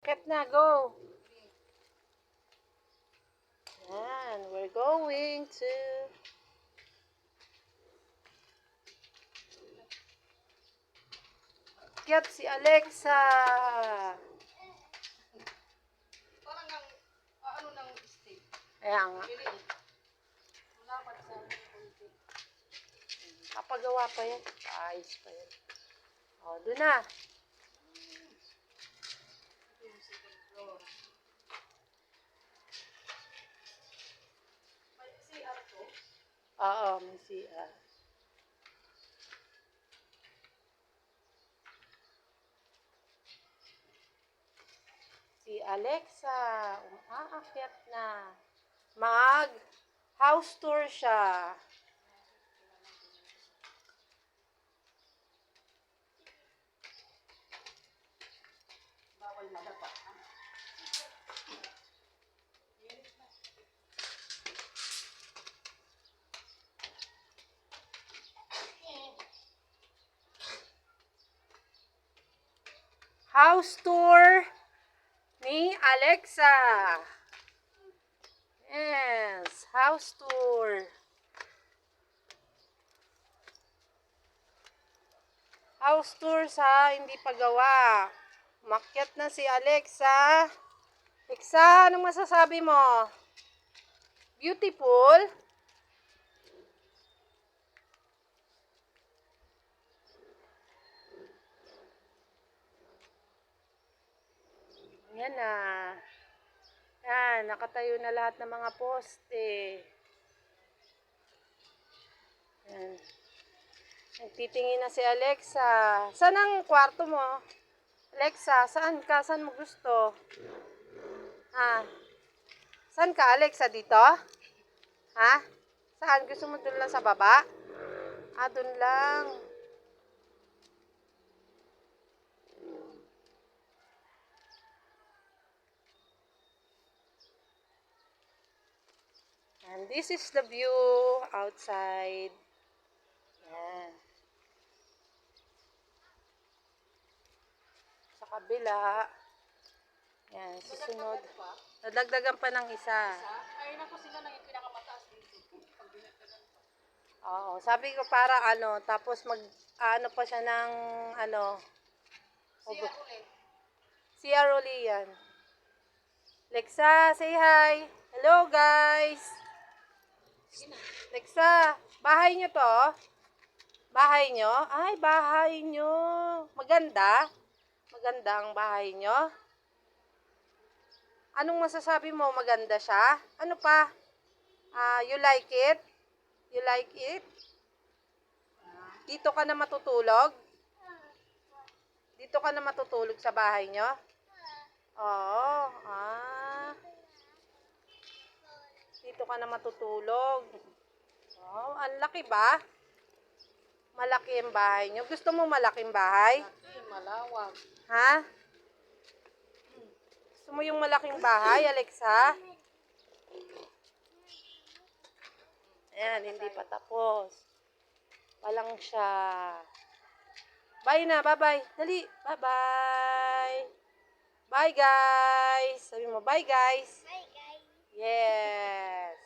Akit na, go. Yan, we're going to... Akyat si Alexa. Parang nang, ano nang steak. Ayan nga. Pili. Malapat sa konti. Kapagawa pa yan. Ayos pa yan. O, doon na. Ito yung second floor. May CR to. Oo, may CR. Si Alexa, umaakyat na. House tour siya. Bawal madapa. House tour ni Alexa. Yes, house tour. House tour sa hindi pa gawa. Umakyat na si Alexa. Alexa, anong masasabi mo? Beautiful? Yan na. Yan, nakatayo na lahat ng mga poste. Yan. Nagtitingin na si Alexa. Saan ang kwarto mo? Alexa, saan ka? Saan mo gusto? Ha? Saan ka, Alexa? Dito? Ha? Saan? Gusto mo doon lang sa baba? Ah, doon lang. And this is the view outside. Yan. Sa kabila. Yan, susunod. Nadagdagan pa ng isa. Ay, naku, sila lang yung pinakamataas dito. Pag dinagdagan pa. Oo, sabi ko para ano, tapos ano pa siya ng ano. Siya ulit. CR uli yan. Lexa, say hi. Hello guys. Lexa, bahay nyo to? Bahay nyo? Ay, bahay nyo. Maganda? Maganda ang bahay nyo? Anong masasabi mo? Maganda siya? Ano pa? You like it? You like it? Dito ka na matutulog? Dito ka na matutulog sa bahay nyo? Oo. Dito ka na matutulog. Oh, ang laki ba? Malaki ang bahay nyo. Gusto mo malaking bahay? Laki, malawak. Ha? Gusto mo yung malaking bahay, Alexa? Ayan, hindi pa tapos. Walang siya. Bye na, bye-bye. Dali, bye-bye. Bye, guys. Sabi mo, bye, guys. Hi guys. Yes.